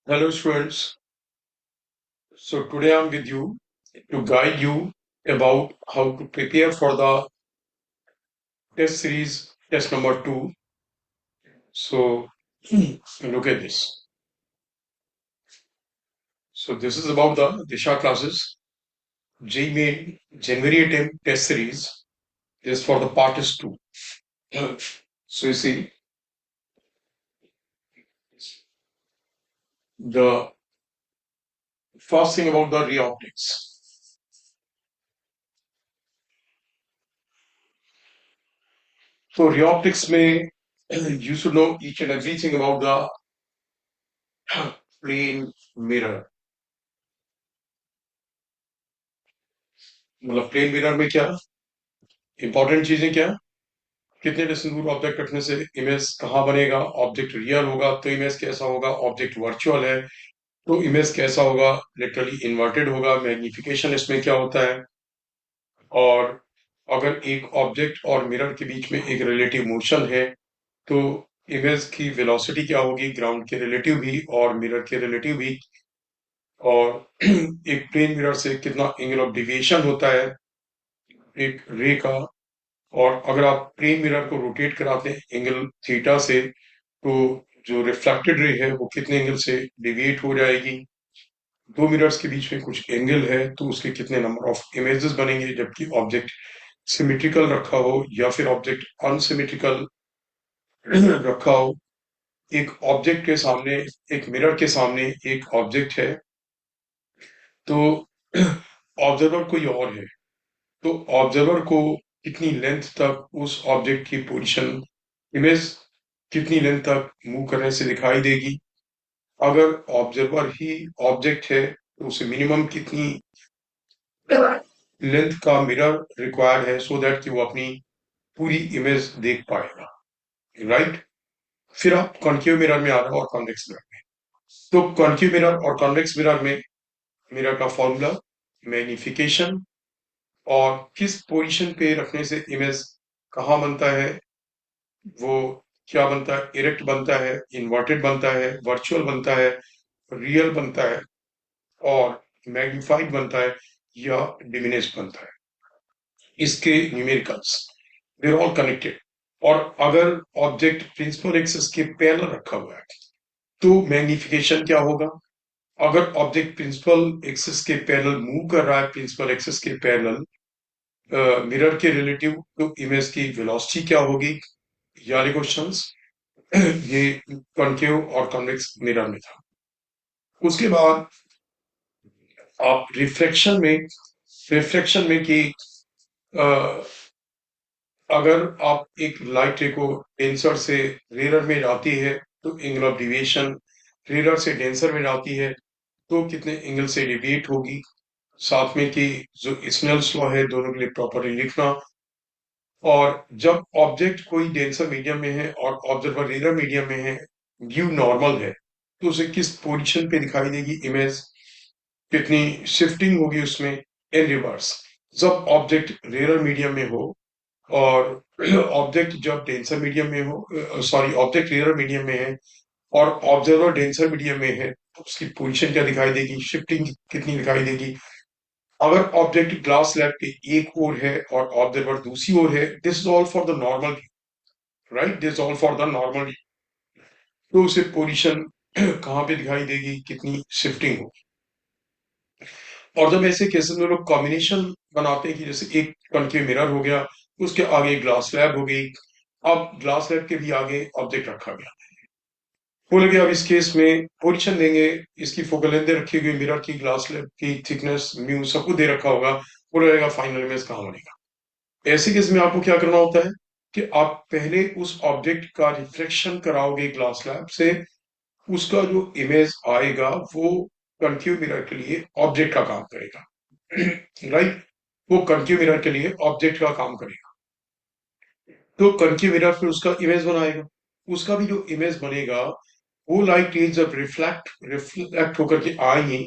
Hello students. So today I'm with you to guide you about how to prepare for the test series test number 2. So look at this. So this is about the Disha classes. JEE January attempt test series is for the part is 2. So you see the first thing about the reoptics. So reoptics may you should know each and everything about the plane mirror. मतलब plane mirror में क्या important चीजें क्या कितने distance दूर object रखने से image कहाँ बनेगा ऑब्जेक्ट रियल होगा तो इमेज कैसा होगा ऑब्जेक्ट वर्चुअल है तो इमेज कैसा होगा लिटरली इन्वर्टेड होगा मैग्निफिकेशन इसमें क्या होता है और अगर एक ऑब्जेक्ट और मिरर के बीच में एक रिलेटिव मोशन है तो इमेज की वेलोसिटी क्या होगी ग्राउंड के रिलेटिव भी और मिरर के रिलेटिव भी और एक प्लेन मिरर से कितना एंगल ऑफ डिविएशन होता है एक रे का और अगर आप प्लेन मिरर को रोटेट कराते हैं एंगल थीटा से तो जो रिफ्लेक्टेड रे है वो कितने एंगल से डिविएट हो जाएगी दो मिरर्स के बीच में कुछ एंगल है तो उसके कितने नंबर ऑफ इमेजेस बनेंगे जबकि ऑब्जेक्ट सिमेट्रिकल रखा हो या फिर ऑब्जेक्ट अनसिमेट्रिकल रखा हो एक ऑब्जेक्ट के सामने एक मिरर के सामने एक ऑब्जेक्ट है तो ऑब्जर्वर कोई और है तो ऑब्जर्वर को कितनी लेंथ तक उस ऑब्जेक्ट की पोजीशन इमेज कितनी लेंथ तक मूव करने से दिखाई देगी अगर ऑब्जर्वर ही ऑब्जेक्ट है तो उसे मिनिमम कितनी लेंथ का मिरर रिक्वायर्ड है सो दैट कि वो अपनी पूरी इमेज देख पाएगा राइट फिर आप कॉन्केव मिरर में आ रहे हो और कॉन्वेक्स मिरर में तो कॉन्केव मिरर और कॉन्वेक्स मिरर में मिरर का फॉर्मूला मैग्निफिकेशन और किस पोजीशन पे रखने से इमेज कहाँ बनता है वो क्या बनता है इरेक्ट बनता है इन्वर्टेड बनता है वर्चुअल बनता है रियल बनता है और मैग्निफाइड बनता है या डिमिनिश बनता है इसके numericals they are all connected और अगर ऑब्जेक्ट प्रिंसिपल एक्सिस के पैरेलल रखा हुआ है तो मैग्निफिकेशन क्या होगा अगर ऑब्जेक्ट प्रिंसिपल एक्सिस के पैरेलल मूव कर रहा है प्रिंसिपल एक्सिस के पैरेलल मिरर के रिलेटिव तो इमेज की वेलोसिटी क्या होगी यानी क्वेश्चंस ये कॉन्केव और कॉन्वेक्स मिरर में था उसके बाद आप रिफ्लेक्शन में कि अगर आप एक लाइट रे को डेंसर से रेयर में जाती है तो एंगल ऑफ डिविएशन रेयर से डेंसर में जाती है तो कितने एंगल से डिविएट होगी साथ में कि जो स्नेल्स लॉ है दोनों के लिए प्रॉपरली लिखना और जब ऑब्जेक्ट कोई डेंसर मीडियम में है और ऑब्जर्वर रेयर मीडियम में है व्यू नॉर्मल है तो उसे किस पोजीशन पे दिखाई देगी इमेज कितनी शिफ्टिंग होगी उसमें इन रिवर्स जब ऑब्जेक्ट रेयर मीडियम में हो और ऑब्जेक्ट जब डेंसर मीडियम में हो सॉरी ऑब्जेक्ट रेयर मीडियम में है और ऑब्जर्वर डेंसर मीडियम में है तो उसकी पोजीशन क्या दिखाई देगी शिफ्टिंग कितनी दिखाई देगी अगर ऑब्जेक्ट ग्लास स्लैब के एक ओर है और ऑब्जर्वर दूसरी ओर है this is all for the normal right this all for the normal तो उसे पोजीशन कहाँ पे दिखाई देगी कितनी शिफ्टिंग होगी और जब ऐसे केसेस में लोग कॉम्बिनेशन बनाते हैं कि जैसे एक कनकेव मिरर हो गया उसके आगे ग्लास स्लैब हो गई अब ग्लास स्लैब के भी आगे ऑब्जेक्ट रखा गया बोले कि अब इस केस में पोजीशन देंगे इसकी फोकल लेंथ दे रखी हुई मिरर की ग्लास स्लैब की थिकनेस म्यू सब कुछ दे रखा होगा बोला जाएगा फाइनल इमेज कहाँ बनेगा ऐसे केस में आपको क्या करना होता है कि आप पहले उस ऑब्जेक्ट का रिफ्लेक्शन कराओगे ग्लास स्लैब से उसका जो इमेज आएगा वो कनकेव मिरर के लिए ऑब्जेक्ट का काम करेगा राइट वो कनकेव मिरर के लिए ऑब्जेक्ट का काम करेगा तो कनकेव मिरर फिर उसका इमेज बनाएगा उसका भी जो इमेज बनेगा वो लाइट रेज जब रिफ्लेक्ट होकर के आएंगी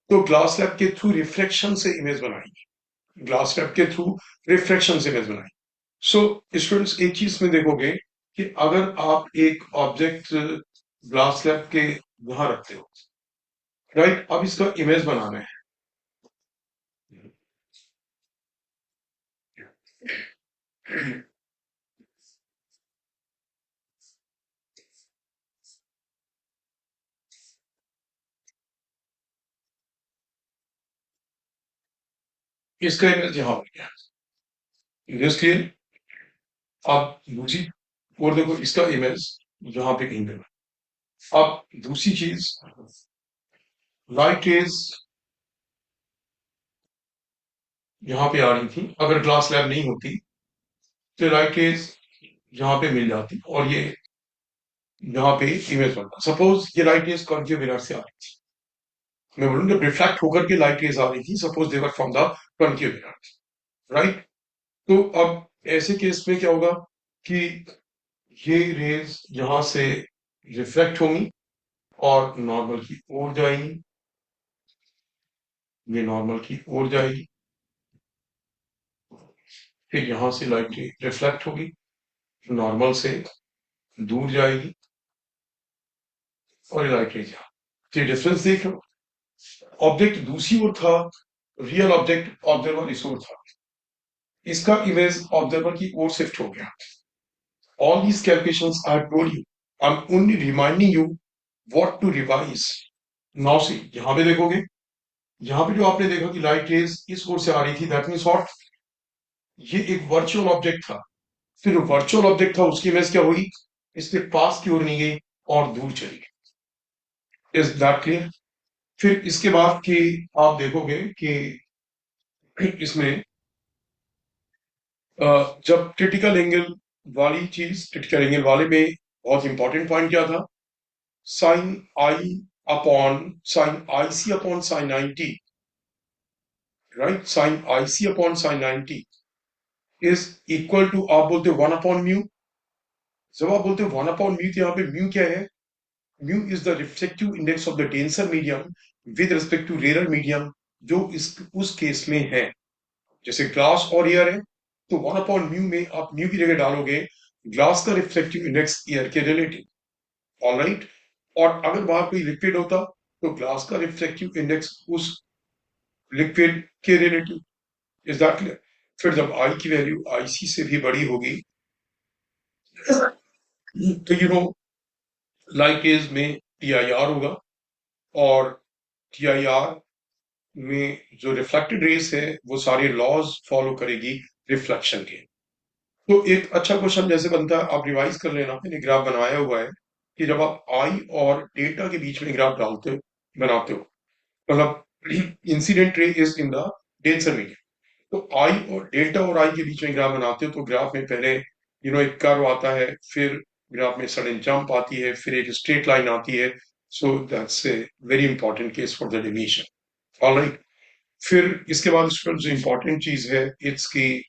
तो ग्लास स्लैब के थ्रू रिफ्लेक्शन से इमेज बनाएंगे ग्लास स्लैब के थ्रू रिफ्लेक्शन से इमेज बनाएंगे सो स्टूडेंट्स एक चीज में देखोगे कि अगर आप एक ऑब्जेक्ट ग्लास स्लैब के वहां रखते हो राइट। अब इसका इमेज बनाना है। इसका इमेज यहाँ हो गया। Image clear. अब दूसरी और देखो, इसका इमेज यहाँ पे कहीं पे। अब दूसरी चीज, लाइट रेज यहाँ पे आ रही थी, अगर ग्लास लैब नहीं होती तो लाइट रेज यहाँ पे मिल जाती और ये यहाँ पे इमेज बनता। सपोज ये लाइट रेज कॉन्केव मिरर से आ रही थी, मैं बोलूँ जब रिफ्लेक्ट होकर के लाइट रेज आ रही थी, suppose they were from the concave mirror, right. तो अब ऐसे केस में क्या होगा कि ये रेज यहां से रिफ्लेक्ट होंगी और नॉर्मल की ओर जाएंगी, ये नॉर्मल की ओर जाएगी, फिर यहां से लाइट रिफ्लेक्ट होगी, नॉर्मल से दूर जाएगी और ये लाइट रेज यहाँ। तो ये डिफरेंस देख लो, ऑब्जेक्ट दूसरी ओर था, रियल ऑब्जेक्ट ऑब्जर्वर इस ओर था, इसका इमेज ऑब्जर्वर की ओर शिफ्ट हो गया। All these calculations I have told you, I'm only reminding you what to revise. Now see, यहां पे देखोगे, यहां पे जो आपने देखा कि लाइट रेज इस ओर से आ रही थी, दैट मीन्स व्हाट, ये एक वर्चुअल ऑब्जेक्ट था। फिर जो वर्चुअल ऑब्जेक्ट था उसकी इमेज क्या हुई, इसके पास की ओर नहीं गई और दूर चली गई। Is that clear. फिर इसके बाद कि आप देखोगे कि इसमें जब क्रिटिकल एंगल वाली चीज, क्रिटिकल एंगल वाले में बहुत इंपॉर्टेंट पॉइंट क्या था, sine i upon sine i c upon sine 90, right. Sine i c upon sine 90 is equal to, आप बोलते हो 1/म्यू। जब आप बोलते हो 1/म्यू, तो यहाँ पे म्यू क्या है, mu is the reflective index of the denser medium with respect to rare medium, जो इस उस केस में है। जैसे ग्लास और एयर है, तो 1/म्यू में आप म्यू की जगह डालोगे ग्लास का रिफ्लेक्टिव इंडेक्स एयर के रिलेटिव, ऑलराइट। और अगर वहां कोई लिक्विड होता तो ग्लास का रिफ्लेक्टिव इंडेक्स उस लिक्विड के रिलेटिव। Is that clear. फिर जब आई की वैल्यू आईसी से भी बड़ी होगी, तो यू नो लाइट रेज में टीआईआर होगा, और टीआईआर में जो रिफ्लेक्टेड रेज है वो सारे लॉज फॉलो करेगी रिफ्लेक्शन के। तो एक अच्छा क्वेश्चन जैसे बनता है, आप रिवाइज कर लेना, मैंने ग्राफ बनाया हुआ है कि जब आप आई और डेटा के बीच में ग्राफ डालते हो, बनाते हो, मतलब incident ray is in the denser medium, तो आई और डेल्टा और आई के बीच में ग्राफ बनाते हो, तो ग्राफ में पहले एक कर्व आता है, फिर ग्राफ में सडन जंप आती है, फिर एक स्ट्रेट लाइन आती है। So that's a very important case for the deviation, alright. फिर इसके बाद इस पर जो इंपॉर्टेंट चीज है इट्स की,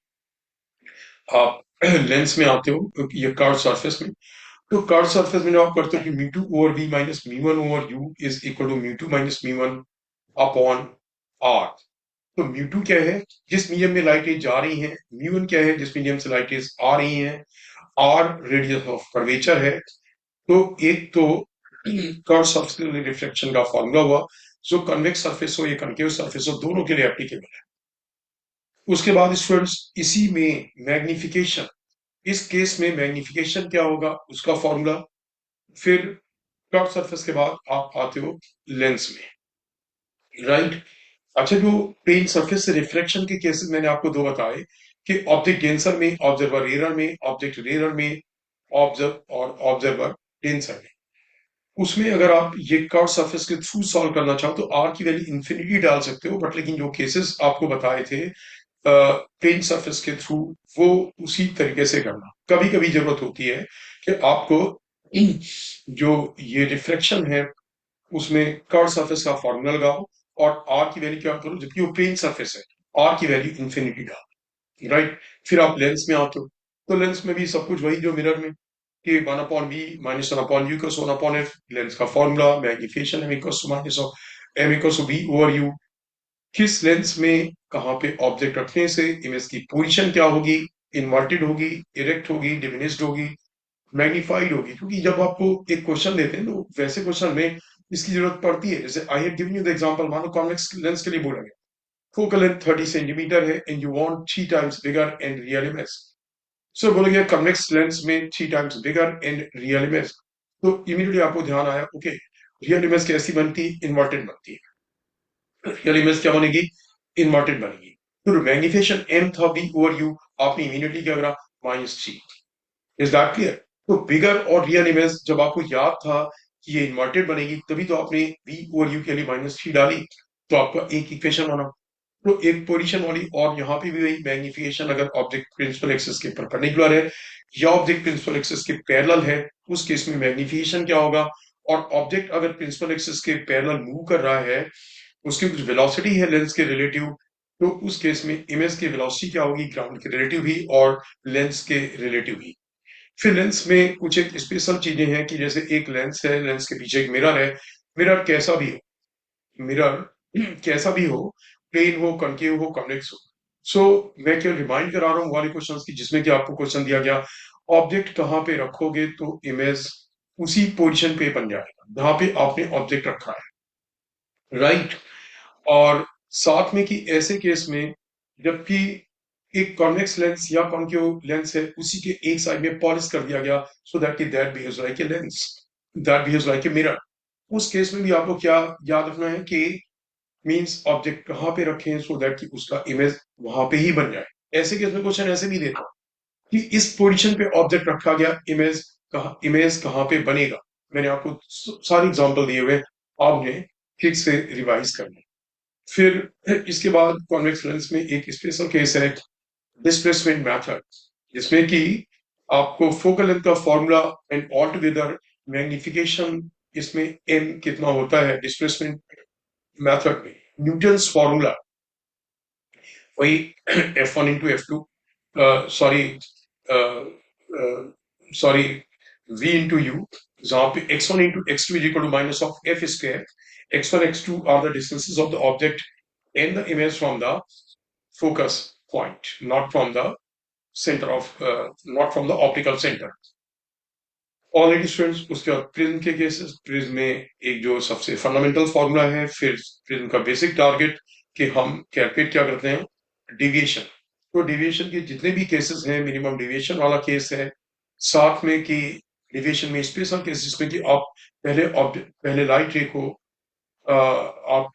आप लेंस में आते हो, ये कर्व सरफेस में, तो कर्व सरफेस में जो आप करते हो कि mu two over v minus mu one over u is equal to mu two minus mu one upon R. तो म्यू टू क्या है, जिस मीडियम में लाइट रेज जा रही है, म्यू वन क्या है, जिस मीडियम से लाइट रेज आ रही है, आर रेडियस ऑफ कर्वेचर है। तो एक तो कर्व सरफेस के लिए रिफ्लेक्शन का फॉर्मूला हुआ, जो कन्वेक्स सरफेस हो या कनकेव सरफेस हो, दोनों के लिए एप्लीकेबल है। उसके बाद स्टूडेंट्स इसी में मैग्निफिकेशन, इस केस में मैग्निफिकेशन क्या होगा उसका फॉर्मूला। फिर कर्व सरफेस के बाद आप आते हो लेंस में, राइट। अच्छा, जो प्लेन सरफेस से रिफ्लेक्शन के केसेस मैंने आपको दो बताए कि ऑब्जेक्ट डेंसर में, ऑब्जर्वर रेयर में, ऑब्जेक्ट रेयर में, ऑब्जर्व और ऑब्जर्वर डेंसर में। उसमें अगर आप ये कर्व सरफेस के थ्रू सॉल्व करना चाहो तो आर की वैल्यू इंफिनिटी डाल सकते हो, बट लेकिन जो केसेस आपको बताए थे प्लेन सरफेस के थ्रू, वो उसी तरीके से करना। कभी कभी जरूरत होती है कि आपको जो ये रिफ्लेक्शन है उसमें कर्व सरफेस का फॉर्मूला लगाओ और आर की वैल्यू क्या करो, जबकि वो प्लेन सरफेस है, आर की वैल्यू इंफिनिटी डालो, राइट। फिर आप लेंस में आते हो, तो लेंस में भी सब कुछ वही जो मिरर में, कि 1/v minus 1/u equals 1/f, lens का formula magnification M equals to minus of M equals to v over u। किस लेंस में कहाँ पे ऑब्जेक्ट रखने से इमेज की पोजीशन क्या होगी, इन्वर्टेड होगी, इरेक्ट होगी, डिमिनिश्ड होगी, मैग्निफाइड होगी। क्योंकि जब आपको एक क्वेश्चन देते हैं तो वैसे क्वेश्चन में इसकी जरूरत पड़ती है। जैसे I have given you the example, मानो कॉन्वेक्स लेंस के लिए बोला गया फोकल लेंथ 30 सेंटीमीटर है and you want 3 times bigger and real image. So बोला गया कॉन्वेक्स लेंस में 3 times bigger and real image. तो इमीडिएटली आपको ध्यान आया, ओके रियल इमेज कैसी बनती है, इन्वर्टेड बनती है। रियल इमेज क्या बनेगी, इन्वर्टेड बनेगी। तो मैग्निफिकेशन एम था बी ओवर यू, आपने इमीडिएटली क्या करा, -3। Is that clear? तो बिगर और रियल इमेज जब आपको याद था कि ये इन्वर्टेड बनेगी, तभी तो आपने बी और यू के लिए -3 डाली, तो आपका एक इक्वेशन बना। तो एक पोजीशन वाली, और यहाँ पे भी वही मैग्निफिकेशन अगर ऑब्जेक्ट प्रिंसिपल एक्सिस के परपेंडिकुलर है या ऑब्जेक्ट प्रिंसिपल एक्सिस के पैरेलल है, उस केस में मैग्निफिकेशन क्या होगा। और ऑब्जेक्ट अगर प्रिंसिपल एक्सिस के पैरेलल मूव कर रहा है, उसकी कुछ वेलोसिटी है लेंस के रिलेटिव, तो उस केस में इमेज की वेलोसिटी क्या होगी, ग्राउंड के रिलेटिव ही और लेंस के रिलेटिव ही। फिर लेंस में कुछ एक स्पेशल चीजें हैं कि जैसे एक लेंस है, लेंस के पीछे एक मिरर है। मिरर कैसा भी हो, मिरर कैसा भी हो, प्लेन हो, कनकेव हो, कॉन्वेक्स हो। सो मैं केवल रिमाइंड करा रहा हूँ वाले क्वेश्चंस की, जिसमें कि आपको क्वेश्चन दिया गया ऑब्जेक्ट कहाँ पे रखोगे तो इमेज उसी पोजीशन पे बन जाएगा जहां पे आपने ऑब्जेक्ट रखा है, राइट। और साथ में कि ऐसे केस में जबकि एक कॉन्वेक्स लेंस या कॉन्केव लेंस है, उसी के एक साइड में पॉलिश कर दिया गया so that that behaves like a lens, that behaves like a mirror. उस केस में भी आपको क्या याद रखना है कि मींस ऑब्जेक्ट कहाँ पे रखें सो दैट कि उसका इमेज वहां पे ही बन जाए। ऐसे केस में क्वेश्चन ऐसे भी देता कि इस पोजीशन पे ऑब्जेक्ट रखा गया, इमेज कहाँ पे बनेगा। मैंने आपको सारे एग्जांपल दिए हुए, आपने ठीक से रिवाइज करना। फिर इसके बाद कॉन्वेक्स लेंस में एक स्पेशल केस है डिस्प्लेसमेंट मेथड, जिसमें कि आपको फोकल लेंथ का formula and all together magnification, इसमें एम कितना होता है डिस्प्लेसमेंट मेथड में, न्यूटन्स फॉर्मूला वही F1 into F2, sorry sorry V into u, जहां पे x1 into x2 is equal to minus of f square. x1 x2 are the distances of the object and the image from the focus point, not from the center of, not from the optical center. Already students, उसके बाद prism के cases, prism में एक जो सबसे fundamental formula है, फिर prism का बेसिक टारगेट कि हम कैलकुलेट क्या करते हैं, डिविएशन। तो डिविएशन के जितने भी केसेस हैं, मिनिमम डिविएशन वाला केस है, साथ में कि डिविएशन में स्पेशल केस जिसमें कि आप पहले लाइट रे को आप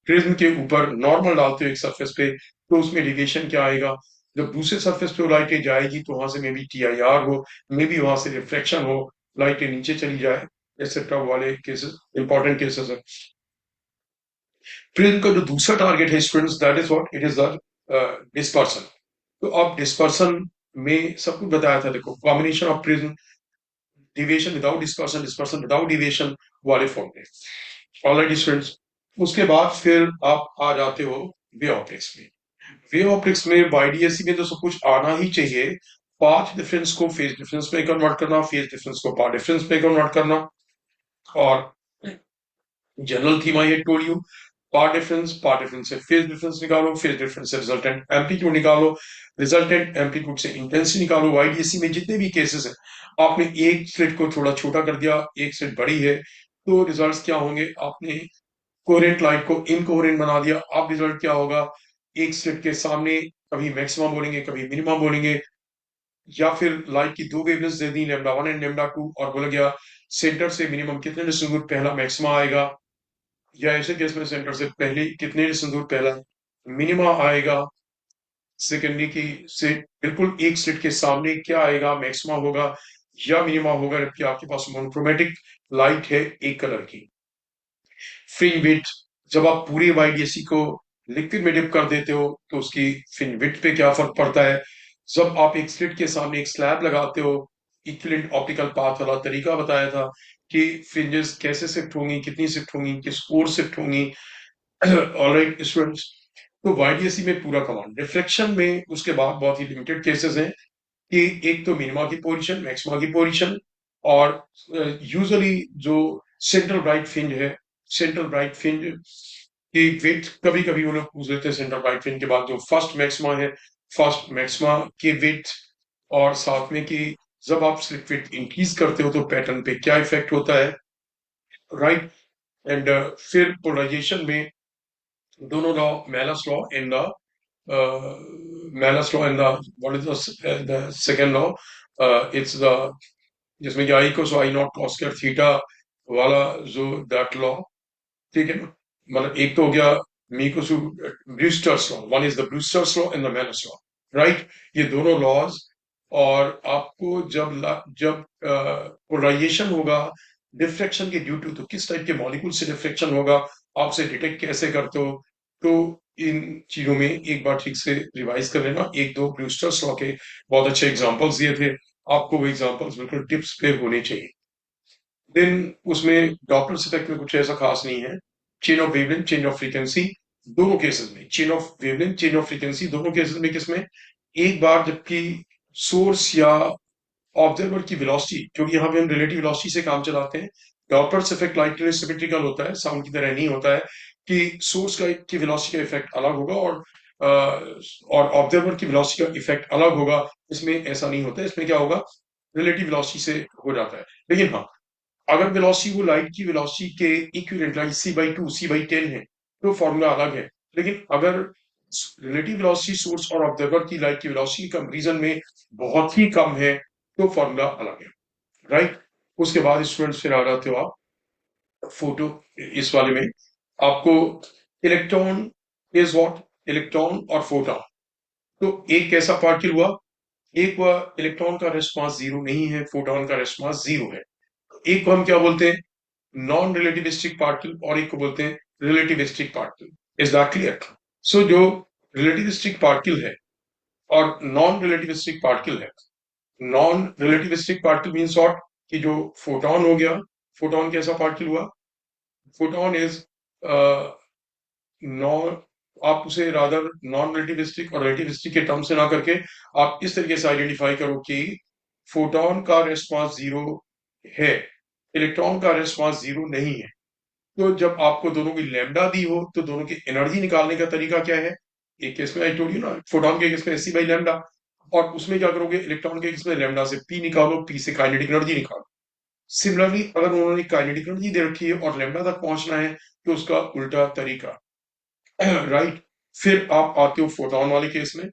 प्रिज्म के ऊपर नॉर्मल डालते हो एक सरफेस पे, तो उसमें डिविएशन क्या आएगा। जब दूसरे सरफेस पे लाइट जाएगी तो वहां से मे बी TIR हो, मे बी वहां से रिफ्लेक्शन हो, लाइट नीचे चली जाए, एक्सेट्रा वाले केसेस इंपॉर्टेंट केसेस है। प्रिज्म का जो दूसरा टारगेट है students, that is what, it is the dispersion. तो अब डिस्पर्सन में सब कुछ बताया था, देखो combination of prism, deviation without dispersion, dispersion without deviation वाले फॉर्म में। ऑलराइट स्टूडेंट्स, उसके बाद फिर आप आ जाते हो वे ऑप्टिक्स में। वे ऑप्टिक्स में YDSC में तो सब कुछ आना ही चाहिए। पाथ डिफरेंस को फेज डिफरेंस में कन्वर्ट करना, फेज डिफरेंस को पाथ डिफरेंस में कन्वर्ट करना, और general theme I had told you, path difference से फेज डिफरेंस निकालो, फेज डिफरेंस से रिजल्टेंट एम्पलीट्यूड निकालो, रिजल्टेंट एम्पलीट्यूड से इंटेंसिटी निकालो। YDSC में जितने भी केसेस है, आपने एक स्लिट को थोड़ा छोटा कर दिया, एक स्लिट बड़ी है, तो रिजल्ट्स क्या होंगे, आपने कोहेरेंट लाइट को इनकोहेरेंट बना दिया, अब रिजल्ट क्या होगा, एक स्लिट के सामने कभी मैक्सिमम बोलेंगे, कभी मिनिमम बोलेंगे, या फिर लाइट की दो वेवलेंथ दे दी, λ1 एंड λ2, और बोला गया सेंटर से मिनिमम कितने डिस्टेंस दूर पहला मैक्सिमा आएगा, या ऐसे केस में सेंटर से पहले कितने डिस्टेंस दूर पहला मिनिमा आएगा, सेकेंडरी की से बिल्कुल एक स्लिट के सामने क्या आएगा, मैक्सिमा होगा या मिनिमा होगा, जबकि आपके पास मोनोक्रोमेटिक लाइट है एक कलर की। फ्रिंज विड्थ, जब आप पूरी YDSC को लिक्विड में डिप कर देते हो तो उसकी फ्रिंज विड्थ पे क्या फर्क पड़ता है। जब आप एक स्लिट के सामने एक स्लैब लगाते हो, इक्विवेलेंट ऑप्टिकल पाथ वाला तरीका बताया था कि फ्रिंजेस कैसे शिफ्ट होंगी, कितनी शिफ्ट होंगी, किस ओर शिफ्ट होंगी। ऑलराइट स्टूडेंट्स, तो YDSC में पूरा कमांड। रिफ्लेक्शन में उसके बाद बहुत ही लिमिटेड केसेस हैं कि एक तो मिनिमा की पोजीशन, मैक्सिमा की पोजीशन, और यूजुअली जो सेंट्रल ब्राइट फ्रिंज है, सेंट्रल ब्राइट फ्रिंज की विड्थ कभी कभी वो लोग पूछ लेते हैं सेंट्रल ब्राइट फ्रिंज के बाद जो फर्स्ट मैक्सिमा है, फर्स्ट मैक्सिमा की विड्थ, और साथ में कि जब आप स्लिट विड्थ इंक्रीज करते हो तो पैटर्न पे क्या इफेक्ट होता है। राइट। एंड फिर पोलराइजेशन में दोनों law, Malus law and the Malus law and the what is the second law? It's the जिसमें कि I equals I not cos square theta वाला जो दैट लॉ, ठीक है ना। मतलब एक तो हो गया मीको Brewster's law, one is the Brewster's law and the Malus law, right. ये दोनों लॉज। और आपको जब पोलराइजेशन होगा डिफ्रेक्शन के ड्यू टू, तो किस टाइप के मॉलिक्यूल से डिफ्रेक्शन होगा, आप उसे डिटेक्ट कैसे करते हो। तो इन चीजों में एक बार ठीक से रिवाइज कर लेना। एक दो ब्रूस्टर्स लॉ के बहुत अच्छे एग्जांपल्स दिए थे, आपको वो एग्जांपल्स बिल्कुल टिप्स पे होने चाहिए। देन उसमें डॉपलर इफेक्ट में कुछ ऐसा खास नहीं है। Chain of wavelength, change of frequency, दोनों केसेस में chain of wavelength, change of frequency दोनों केसेस में किसमें, एक बार जबकि सोर्स या ऑब्जर्वर की वेलोसिटी, क्योंकि यहाँ पे हम रिलेटिव वेलोसिटी से काम चलाते हैं। डॉपलर इफेक्ट लाइट के लिए सिमेट्रिकल होता है, साउंड की तरह नहीं होता है कि सोर्स का की वेलोसिटी का इफेक्ट अलग होगा और ऑब्जर्वर की वेलोसिटी का इफेक्ट अलग होगा। इसमें ऐसा नहीं होता है, इसमें क्या होगा, रिलेटिव वेलोसिटी से हो जाता है। लेकिन हाँ, अगर वेलोसिटी वो लाइट की वेलोसिटी के इक्विवेलेंट लाइक c/2 c/10 है तो फॉर्मूला अलग है। लेकिन अगर रिलेटिव वेलोसिटी सोर्स और ऑब्जर्वर की लाइट की वेलोसिटी कंपैरिजन में बहुत ही कम है तो फॉर्मूला अलग है, राइट। उसके बाद स्टूडेंट्स फिर आ जाते हो आप फोटो, इस वाले में आपको इलेक्ट्रॉन इज व्हाट, इलेक्ट्रॉन और फोटोन। तो एक कैसा पार्टिकल हुआ, एक हुआ इलेक्ट्रॉन का रेस्पॉन्स जीरो नहीं है, फोटोन का रेस्पॉन्स जीरो है। एक को हम क्या बोलते हैं, नॉन रिलेटिविस्टिक पार्टिकल, और एक को बोलते हैं relativistic particle. Is that clear. So जो रिलेटिविस्टिक पार्टिकल है और नॉन रिलेटिविस्टिक पार्टिकल है, non relativistic particle means what, कि जो फोटोन हो गया, फोटोन कैसा पार्टिकल हुआ, फोटोन इज नॉन, आप उसे रादर नॉन रिलेटिविस्टिक और रिलेटिविस्टिक के टर्म से ना करके आप इस तरीके से आइडेंटिफाई करो कि फोटोन का रेस्पॉन्स जीरो है, इलेक्ट्रॉन का रेस्पॉन्स जीरो नहीं है। तो जब आपको दोनों की लैम्डा दी हो तो दोनों की एनर्जी निकालने का तरीका क्या है, एक केस में आई टोल्ड यू ना, फोटोन के केस में c/लैम्डा, और उसमें क्या करोगे, इलेक्ट्रॉन के केस में लैम्डा से p निकालो, p से काइनेटिक एनर्जी निकालो। सिमिलरली अगर उन्होंने काइनेटिक एनर्जी दे रखी है और लैम्डा तक पहुंचना है तो उसका उल्टा तरीका, राइट। फिर आप आते हो फोटोन वाले केस में,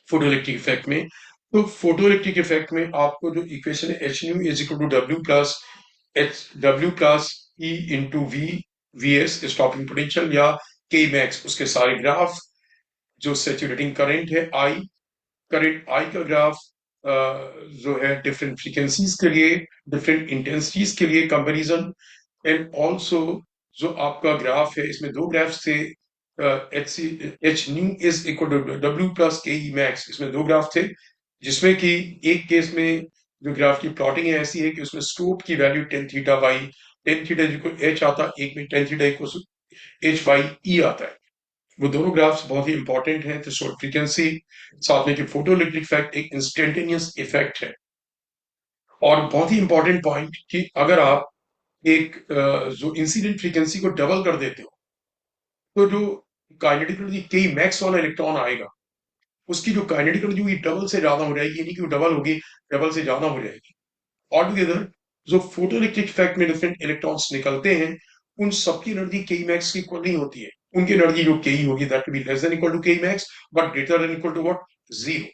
फोटोइलेक्ट्रिक इफेक्ट में। तो फोटोइलेक्ट्रिक इफेक्ट में आपको जो इक्वेशन है h nu is equal to W plus e into V s stopping potential, या के मैक्स, उसके सारे ग्राफ। जो सेचुरेटिंग करंट है आई, करंट आई का ग्राफ जो है डिफरेंट फ्रीक्वेंसीज के लिए, डिफरेंट इंटेंसिटीज के लिए कंपैरिजन। एंड ऑल्सो जो आपका ग्राफ है, इसमें दो ग्राफ्स थे, h nu is equal to W plus K E max, इसमें दो ग्राफ थे, जिसमें कि एक केस में जो ग्राफ की प्लॉटिंग है ऐसी है कि उसमें स्लोप की value tan theta by tan theta H आता है, एक में tan theta equal H by E आता है। वो दोनों ग्राफ्स बहुत ही इंपॉर्टेंट हैं, थ्रेशोल्ड फ्रीक्वेंसी, साथ में कि फोटोइलेक्ट्रिक इफेक्ट एक इंस्टेंटेनियस इफेक्ट है। और बहुत ही इंपॉर्टेंट पॉइंट कि अगर आप एक जो इंसिडेंट फ्रीक्वेंसी को डबल कर देते हो तो जो काइनेटिक एनर्जी के मैक्स वाला इलेक्ट्रॉन आएगा, उसकी जो काइनेटिक एनर्जी डबल से ज्यादा हो जाएगी, यानी कि वो डबल होगी, डबल से ज्यादा हो जाएगी। ऑल टुगेदर जो फोटोइलेक्ट्रिक इफेक्ट में डिफरेंट इलेक्ट्रॉन्स निकलते हैं, उन सबकी एनर्जी के मैक्स की इक्वल नहीं होती है। उनकी एनर्जी जो के होगी that be less than equal to K max, but greater than equal to what, zero.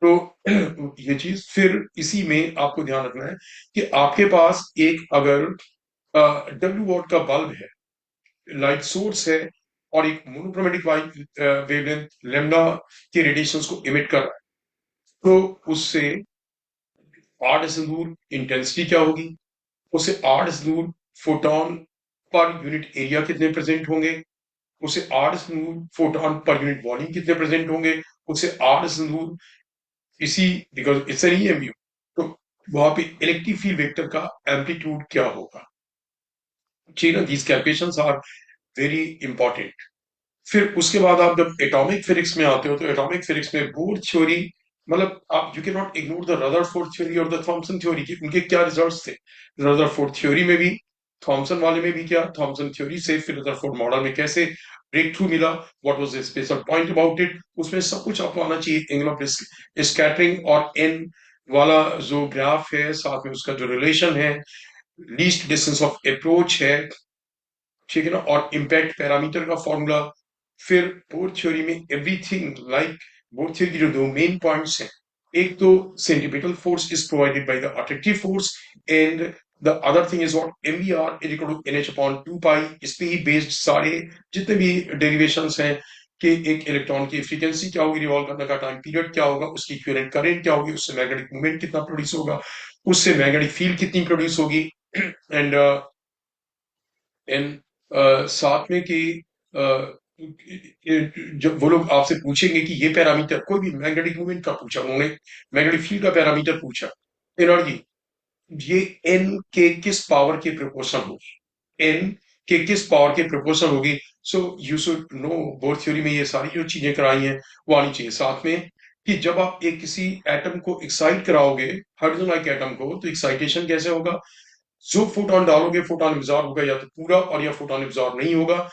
तो ये चीज फिर इसी में आपको ध्यान रखना है कि आपके पास एक अगर डब्ल्यू वॉट का बल्ब है, लाइट सोर्स है, और एक मोनोक्रोमेटिक वेवलेंथ लैम्डा के रेडिएशंस को इमिट कर रहा है, तो उससे 8 से दूर इंटेंसिटी क्या होगी, उससे 8 से दूर फोटोन पर यूनिट एरिया कितने प्रेजेंट होंगे, उससे 8 से दूर फोटोन पर यूनिट वॉल्यूम कितने प्रेजेंट होंगे, उससे 8 से दूर इसी, बिकॉज इट्स एन ईएमयू, तो वहां पे इलेक्ट्रिक फील्ड वेक्टर का एम्पलीट्यूड क्या होगा। ठीक है, these calculations are very important. फिर उसके बाद आप जब एटॉमिक फिजिक्स में आते हो तो एटॉमिक फिजिक्स में बोर थ्योरी, मतलब आप you can not ignore the Rutherford theory और द थॉमसन थ्योरी की उनके क्या रिजल्ट्स थे। रदरफोर्ड थ्योरी में भी, थॉमसन वाले में भी, क्या थॉमसन थ्योरी से फिर रदरफोर्ड मॉडल में कैसे ब्रेक थ्रू मिला, what was the special point about it, उसमें सब कुछ आपको आना चाहिए। एंगल ऑफ स्कैटरिंग और एन वाला जो ग्राफ है, साथ में उसका जो रिलेशन है, लीस्ट डिस्टेंस ऑफ अप्रोच है, ठीक है ना, और इम्पैक्ट पैरामीटर का फॉर्मूला। फिर बोर थ्योरी में एवरीथिंग लाइक बोर थ्योरी की जो दो मेन पॉइंट्स हैं, एक तो centripetal force is provided by the attractive force and the other thing is what mvr is equal to nh upon 2 pi. इस पे ही बेस्ड सारे जितने भी डेरिवेशंस हैं कि एक इलेक्ट्रॉन की फ्रीक्वेंसी क्या होगी, रिवॉल्व करने का टाइम पीरियड क्या होगा, उसकी इक्विवेलेंट करंट क्या होगी, उससे मैग्नेटिक मूवमेंट कितना प्रोड्यूस होगा, उससे मैग्नेटिक फील्ड कितनी प्रोड्यूस होगी। एंड एंड साथ में कि जब वो लोग आपसे पूछेंगे कि ये पैरामीटर, कोई भी मैग्नेटिक मूवमेंट का पूछा उन्होंने, मैग्नेटिक फील्ड का पैरामीटर पूछा, एनर्जी, ये एन के किस पावर के प्रोपोर्शन होगी, एन के किस पावर के प्रोपोर्शन होगी। So you should know, bore theory में ये सारी जो चीजें कराई हैं वो आनी चाहिए साथ में, कि जब आप एक किसी एटम को एक्साइट कराओगे, हाइड्रोजन लाइक एटम को, तो एक्साइटेशन कैसे होगा, जो फोटोन डालोगे फोटोन एब्जॉर्ब होगा या तो पूरा, और या फोटोन एब्जॉर्ब नहीं होगा।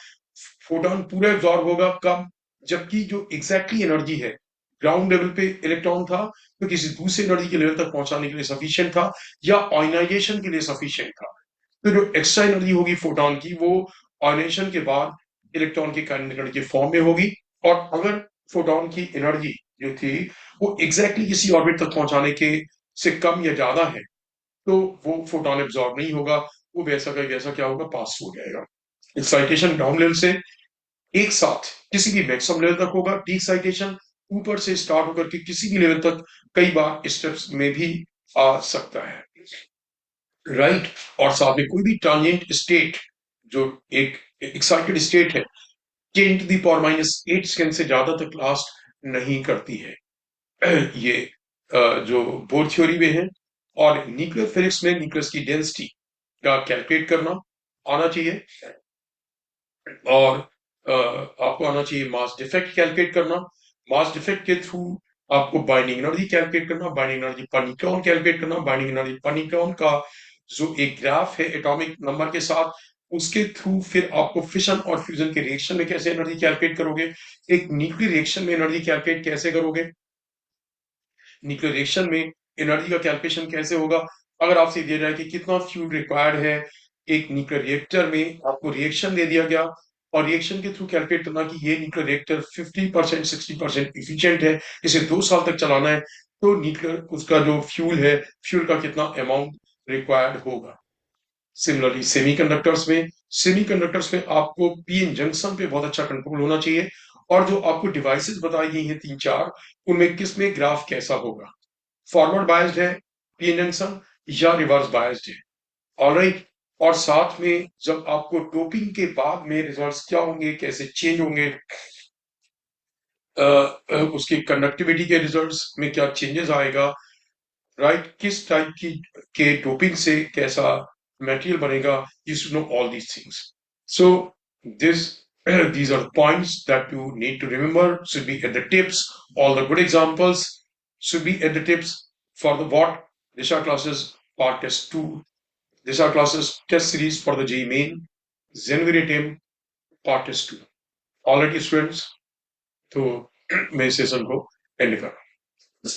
फोटोन पूरा एब्जॉर्ब होगा कब, जबकि जो एग्जैक्टली एनर्जी है ग्राउंड लेवल पे इलेक्ट्रॉन था तो किसी दूसरे एनर्जी के लेवल तक पहुंचाने के लिए सफिशिएंट था, या आयनाइजेशन के लिए सफिशिएंट था। तो जो एक्स्ट्रा एनर्जी होगी फोटोन की, वो आयनाइजेशन के बाद इलेक्ट्रॉन के काइनेटिक एनर्जी फॉर्म में होगी। और अगर फोटोन की एनर्जी जो थी वो एग्जैक्टली किसी ऑर्बिट तक पहुंचाने के से कम या ज्यादा है, तो वो फोटोन एब्जॉर्ब नहीं होगा, वो वैसा का वैसा क्या होगा, पास हो जाएगा। एक्साइटेशन डाउन लेवल से एक साथ किसी भी मैक्सिमम लेवल तक होगा, डी एक्साइटेशन ऊपर से स्टार्ट होकर के किसी भी लेवल तक कई बार स्टेप्स में भी आ सकता है, राइट। और साथ में कोई भी ट्रांजिएंट स्टेट जो एक एक्साइटेड स्टेट है, 10⁻⁸ सेकेंड से ज्यादा तक लास्ट नहीं करती है। ये जो बोर थ्योरी में है। और न्यूक्लियर फिजिक्स में न्यूक्लियस की डेंसिटी का कैलकुलेट करना आना चाहिए, और आपको आना चाहिए मास डिफेक्ट कैलकुलेट करना। मास डिफेक्ट के थ्रू आपको बाइंडिंग एनर्जी कैलकुलेट करना, बाइंडिंग एनर्जी पर न्यूट्रॉन कैलकुलेट करना, बाइंडिंग एनर्जी पर न्यूट्रॉन का जो एक ग्राफ है एटॉमिक नंबर के साथ, उसके थ्रू फिर आपको फिशन और फ्यूजन के रिएक्शन में कैसे एनर्जी कैलकुलेट करोगे, एक न्यूक्लियर रिएक्शन में एनर्जी कैलकुलेट कैसे करोगे, न्यूक्लियर रिएक्शन में एनर्जी का कैलकुलेशन कैसे होगा। अगर आपसे दिया जाए कि कितना फ्यूल रिक्वायर्ड है एक न्यूक्लियर रिएक्टर में, आपको रिएक्शन दे दिया गया और रिएक्शन के थ्रू कैलकुलेट करना कि ये न्यूक्लियर रिएक्टर 50% 60% इफिशिएंट है, इसे 2 साल तक चलाना है, तो न्यूक्लियर उसका जो फ्यूल है, फ्यूल का कितना अमाउंट रिक्वायर्ड होगा। सिमिलरली सेमीकंडक्टर्स में आपको पीएन जंक्शन पे बहुत अच्छा कंट्रोल होना चाहिए, और जो आपको डिवाइसेस बताई गई हैं 3-4, उनमें किसमें ग्राफ कैसा होगा, फॉरवर्ड बायस्ड है पीएन जंक्शन या रिवर्स बायस्ड है, ऑलराइट। और साथ में जब आपको डोपिंग के बाद में रिजल्ट्स क्या होंगे, कैसे चेंज होंगे, उसकी कंडक्टिविटी के रिजल्ट्स में क्या चेंजेस आएगा, राइट, किस टाइप की के डोपिंग से कैसा मटेरियल बनेगा, you should know all these things. So this these are the points that you need to remember, should be at the tips. All the good examples should be at the tips for the what Disha classes part test 2, Disha classes test series for the JEE main, January attempt part test 2. Already students, तो मैं session को and कर रहा हूँ।